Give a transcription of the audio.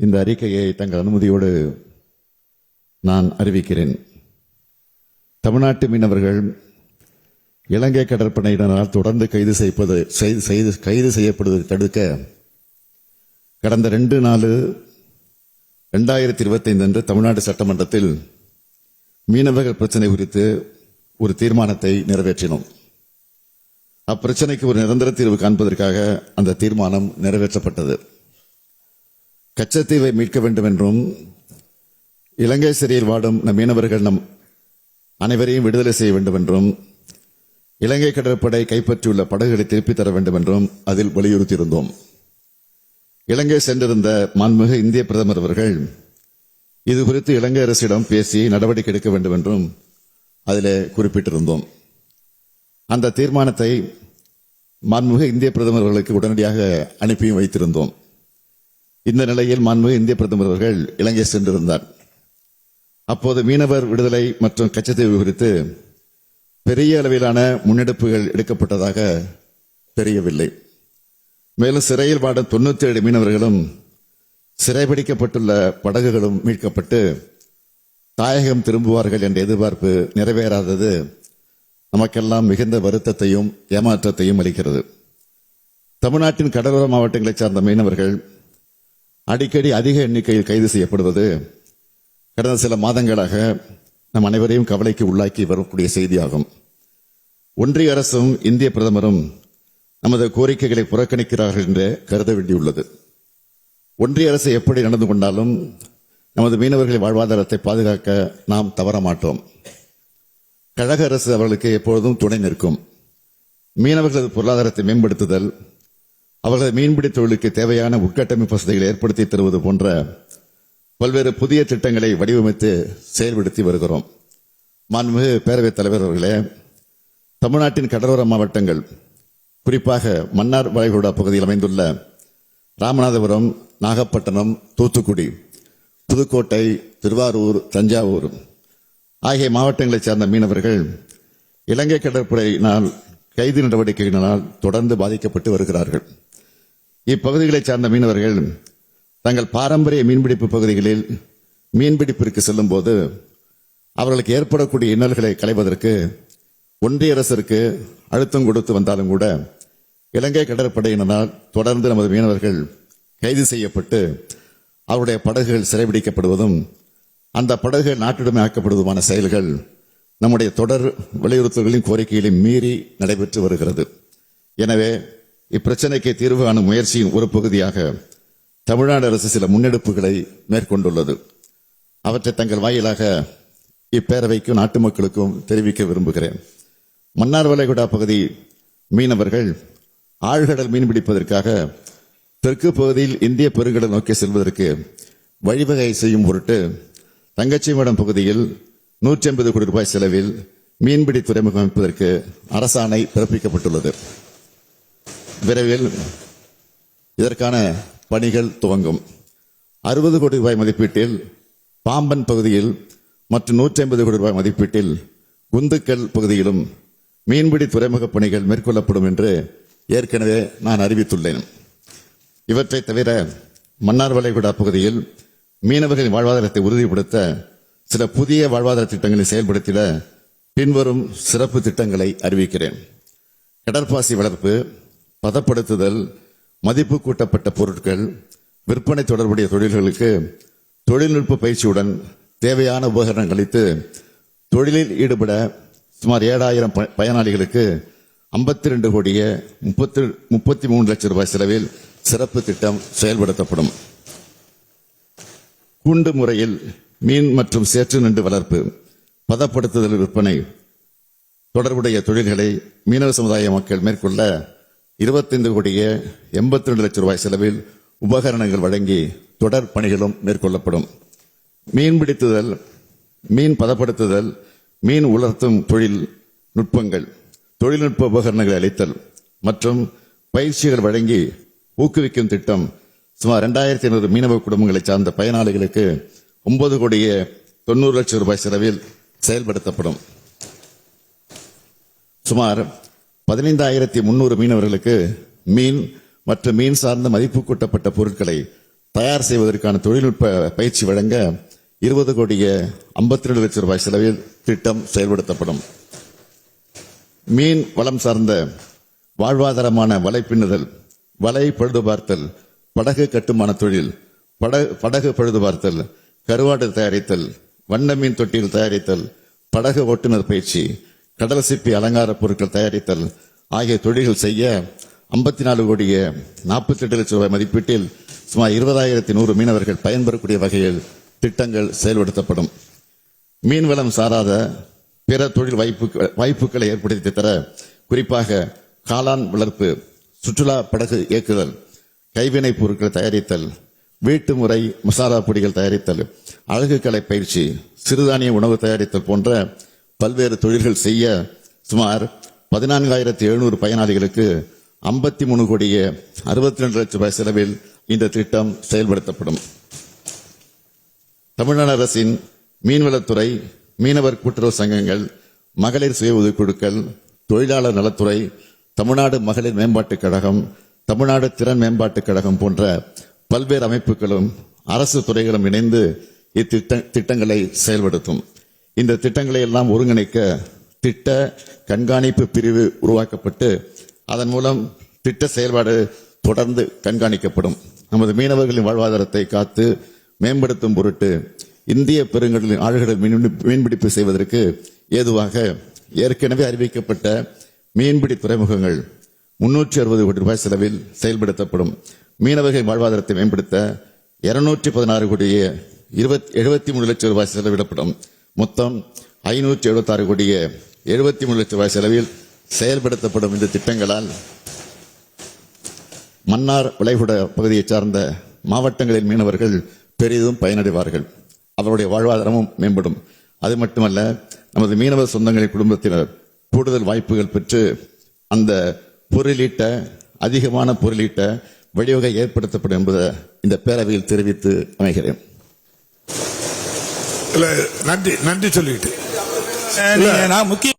இந்த அறிக்கையை தங்கள் அனுமதியோடு நான் அறிவிக்கிறேன். தமிழ்நாட்டு மீனவர்கள் இலங்கை கடற்படையினரால் தொடர்ந்து கைது செய்யப்படுவதை தடுக்க கடந்த 2/4/2025 அன்று தமிழ்நாடு சட்டமன்றத்தில் மீனவர்கள் பிரச்சனை குறித்து ஒரு தீர்மானத்தை நிறைவேற்றினோம். அப்பிரச்சனைக்கு ஒரு நிரந்தர தீர்வு காண்பதற்காக அந்த தீர்மானம் நிறைவேற்றப்பட்டது. கச்சத்தீவை மீட்க வேண்டும் என்றும் இலங்கை சிறையில் வாடும் நம் மீனவர்கள் நம் அனைவரையும் விடுதலை செய்ய வேண்டும் என்றும் இலங்கை கடற்படை கைப்பற்றியுள்ள படகுகளை திருப்பித் தர வேண்டும் என்றும் அதில் வலியுறுத்தியிருந்தோம். இலங்கை சென்றிருந்த மாண்புமிகு இந்திய பிரதமர் அவர்கள் இது குறித்து இலங்கை அரசிடம் பேசி நடவடிக்கை எடுக்க வேண்டும் என்றும் அதிலே குறிப்பிட்டிருந்தோம். அந்த தீர்மானத்தை மாண்புமிகு இந்திய பிரதமர் அவர்களுக்கு உடனடியாக அனுப்பியும் வைத்திருந்தோம். இந்த நிலையில் மாண்புமிகு இந்திய பிரதமர் அவர்கள் இலங்கை சென்றிருந்தார். அப்போது மீனவர் விடுதலை மற்றும் கச்சத்தீவு குறித்து பெரிய அளவிலான முன்னெடுப்புகள் எடுக்கப்பட்டதாக தெரியவில்லை. மேலும் சிறையில் வாடும் 97 மீனவர்களும் சிறைபிடிக்கப்பட்டுள்ள படகுகளும் மீட்கப்பட்டு தாயகம் திரும்புவார்கள் என்ற எதிர்பார்ப்பு நிறைவேறாதது நமக்கெல்லாம் மிகுந்த வருத்தத்தையும் ஏமாற்றத்தையும் அளிக்கிறது. தமிழ்நாட்டின் கடலோர மாவட்டங்களைச் சார்ந்த மீனவர்கள் அடிக்கடி அதிக எண்ணிக்கையில் கைது செய்யப்படுவது கடந்த சில மாதங்களாக நம் அனைவரையும் கவலைக்கு உள்ளாக்கி வரக்கூடிய செய்தியாகும். ஒன்றிய அரசும் இந்திய பிரதமரும் நமது கோரிக்கைகளை புறக்கணிக்கிறார்கள் என்று கருத வேண்டியுள்ளது. ஒன்றிய அரசு எப்படி நடந்து கொண்டாலும் நமது மீனவர்களின் வாழ்வாதாரத்தை பாதுகாக்க நாம் தவற மாட்டோம். கழக அரசு அவர்களுக்கு எப்பொழுதும் துணை நிற்கும். மீனவர்களது பொருளாதாரத்தை மேம்படுத்துதல், அவர்களது மீன்பிடி தொழிலுக்கு தேவையான உட்கட்டமைப்பு வசதிகளை ஏற்படுத்தி தருவது போன்ற பல்வேறு புதிய திட்டங்களை வடிவமைத்து செயல்படுத்தி வருகிறோம். மாண்புமிகு பேரவைத் தலைவர் அவர்களே, தமிழ்நாட்டின் கடலோர மாவட்டங்கள், குறிப்பாக மன்னார் வளைகுடா பகுதியில் அமைந்துள்ள ராமநாதபுரம், நாகப்பட்டினம், தூத்துக்குடி, புதுக்கோட்டை, திருவாரூர், தஞ்சாவூர் ஆகிய மாவட்டங்களைச் சார்ந்த மீனவர்கள் இலங்கை கடற்படையினால் கைது நடவடிக்கைகளினால் தொடர்ந்து பாதிக்கப்பட்டு வருகிறார்கள். இப்பகுதிகளைச் சார்ந்த மீனவர்கள் தங்கள் பாரம்பரிய மீன்பிடிப்பு பகுதிகளில் மீன்பிடிப்பிற்கு செல்லும் போது அவர்களுக்கு ஏற்படக்கூடிய இன்னல்களை களைவதற்கு ஒன்றிய அரசிற்கு அழுத்தம் கொடுத்து வந்தாலும் கூட இலங்கை கடற்படையினரால் தொடர்ந்து நமது மீனவர்கள் கைது செய்யப்பட்டு அவருடைய படகுகள் சிறைபிடிக்கப்படுவதும் அந்த படகுகள் நாட்டுடைமை ஆக்கப்படுவதுமான செயல்கள் நம்முடைய தொடர் வலியுறுத்தல்களின் கோரிக்கைகளை மீறி நடைபெற்று வருகிறது. எனவே இப்பிரச்சனைக்கு தீர்வு காணும் முயற்சியின் ஒரு பகுதியாக தமிழ்நாடு அரசு சில முன்னெடுப்புகளை மேற்கொண்டுள்ளது. அவற்றை தங்கள் வாயிலாக இப்பேரவைக்கும் நாட்டு மக்களுக்கும் தெரிவிக்க விரும்புகிறேன். மன்னார் வளைகுடா பகுதி மீனவர்கள் ஆழ்கடல் மீன்பிடிப்பதற்காக தெற்கு பகுதியில் இந்திய பெருங்கடல் நோக்கி செல்வதற்கு வழிவகை செய்யும் பொருட்டு தங்கச்சிமடம் பகுதியில் 150 கோடி ரூபாய் செலவில் மீன்பிடி துறைமுகம் அமைப்பதற்கு அரசாணை பிறப்பிக்கப்பட்டுள்ளது. விரைவில் இதற்கான பணிகள் துவங்கும். 60 கோடி ரூபாய் மதிப்பீட்டில் பாம்பன் பகுதியில் மற்றும் 150 கோடி ரூபாய் மதிப்பீட்டில் குந்துக்கல் பகுதியிலும் மீன்பிடி துறைமுக பணிகள் மேற்கொள்ளப்படும் என்று ஏற்கனவே நான் அறிவித்துள்ளேன். இவற்றை தவிர மன்னார் வளைகுடா பகுதியில் மீனவர்களின் வாழ்வாதாரத்தை உறுதிப்படுத்த சில புதிய வாழ்வாதார திட்டங்களை செயல்படுத்திட பின்வரும் சிறப்பு திட்டங்களை அறிவிக்கிறேன். கடற்பாசி வளர்ப்பு, பதப்படுத்துதல், மதிப்பு கூட்டப்பட்ட பொருட்கள் விற்பனை தொடர்புடைய தொழில்களுக்கு தொழில்நுட்ப பயிற்சியுடன் தேவையான உபகரணங்கள் அளித்து தொழிலில் ஈடுபட சுமார் 7000 பயனாளிகளுக்கு 52 கோடியே 33 லட்சம் ரூபாய் செலவில் சிறப்பு திட்டம் செயல்படுத்தப்படும். கூண்டு முறையில் மீன் மற்றும் சேற்று நண்டு வளர்ப்பு, பதப்படுத்துதல், விற்பனை தொடர்புடைய தொழில்களை மீனவ சமுதாய மக்கள் மேற்கொள்ள 25 கோடியே 82 லட்சம் ரூபாய் செலவில் உபகரணங்கள் வழங்கி தொடர் பணிகளும் மேற்கொள்ளப்படும். மீன்பிடித்துதல், மீன் பதப்படுத்துதல், மீன் உலர்த்தும் தொழில் நுட்பங்கள், தொழில்நுட்ப உபகரணங்களை அளித்தல் மற்றும் பயிற்சிகள் வழங்கி ஊக்குவிக்கும் திட்டம் சுமார் 2500 மீனவ குடும்பங்களை சார்ந்த பயனாளிகளுக்கு 9 கோடியே 90 லட்சம் ரூபாய் செலவில் செயல்படுத்தப்படும். சுமார் 15,300 மீனவர்களுக்கு மீன் மற்றும் மீன் சார்ந்த மதிப்பு கூட்டப்பட்ட பொருட்களை தயார் செய்வதற்கான தொழில்நுட்ப பயிற்சி வழங்க 20 கோடியே 52 லட்சம் ரூபாய் செலவில் திட்டம் செயல்படுத்தப்படும். மீன் வளம் சார்ந்த வாழ்வாதாரமான வலை பின்னுதல், வலை பழுது பார்த்தல், படகு கட்டுமான தொழில், படகு பழுது பார்த்தல், கருவாடு தயாரித்தல், வண்ண மீன் தொட்டியில் தயாரித்தல், படகு ஓட்டுநர் பயிற்சி, கடல் சிப்பி அலங்கார பொருட்கள் தயாரித்தல் ஆகிய தொழில்கள் செய்ய 54 கோடியே 48 லட்சம் ரூபாய் மதிப்பீட்டில் சுமார் 20,100 மீனவர்கள் பயன்பெறக்கூடிய வகையில் திட்டங்கள் செயல்படுத்தப்படும். மீன்வளம் சாராத பிற தொழில் வாய்ப்புகளை ஏற்படுத்தி தர குறிப்பாக காளான் வளர்ப்பு, சுற்றுலா படகு இயக்குதல், கைவினைப் பொருட்கள் தயாரித்தல், வீட்டு முறை மசாலா பொடிகள் தயாரித்தல், அழகு கலை பயிற்சி, சிறுதானிய உணவு தயாரித்தல் போன்ற பல்வேறு தொழில்கள் செய்ய சுமார் 14,700 பயனாளிகளுக்கு 53 கோடியே 62 லட்சம் ரூபாய் செலவில் இந்த திட்டம் செயல்படுத்தப்படும். தமிழ்நாடு அரசின் மீன்வளத்துறை, மீனவர் கூட்டுறவு சங்கங்கள், மகளிர் சுய உதவிக்குழுக்கள், தொழிலாளர் நலத்துறை, தமிழ்நாடு மகளிர் மேம்பாட்டுக் கழகம், தமிழ்நாடு திறன் மேம்பாட்டுக் கழகம் போன்ற பல்வேறு அமைப்புகளும் அரசு துறைகளும் இணைந்து இத்திட்டங்களை செயல்படுத்தும். இந்த திட்டங்களை எல்லாம் ஒருங்கிணைக்க திட்ட கண்காணிப்பு பிரிவு உருவாக்கப்பட்டு அதன் மூலம் திட்ட செயல்பாடு தொடர்ந்து கண்காணிக்கப்படும். நமது மீனவர்களின் வாழ்வாதாரத்தை காத்து மேம்படுத்தும் பொருட்டு இந்திய பெருங்கடலின் ஆழ்கடல் மீன்பிடிப்பு செய்வதற்கு ஏதுவாக ஏற்கனவே அறிவிக்கப்பட்ட மீன்பிடி துறைமுகங்கள் 360 கோடி ரூபாய் செலவில் செயல்படுத்தப்படும். மீனவர்களின் வாழ்வாதாரத்தை மேம்படுத்த 216 கோடியே 73 லட்சம் ரூபாய் செலவிடப்படும். மொத்தம் 576 கோடியே 73 லட்சம் ரூபாய் செலவில் செயல்படுத்தப்படும் இந்த திட்டங்களால் மன்னார் வளைகுடா பகுதியை சார்ந்த மாவட்டங்களின் மீனவர்கள் பெரிதும் பயனடைவார்கள். அவருடைய வாழ்வாதாரமும் மேம்படும். அது மட்டுமல்ல, நமது மீனவர் சொந்தங்களின் குடும்பத்தினர் கூடுதல் வாய்ப்புகள் பெற்று அந்த அதிகமான பொருளீட்ட வழிவகை ஏற்படுத்தப்படும் என்பதை இந்த பேரவையில் தெரிவித்து அமைகிறேன். நன்றி சொல்லிட்டு நான் முக்கிய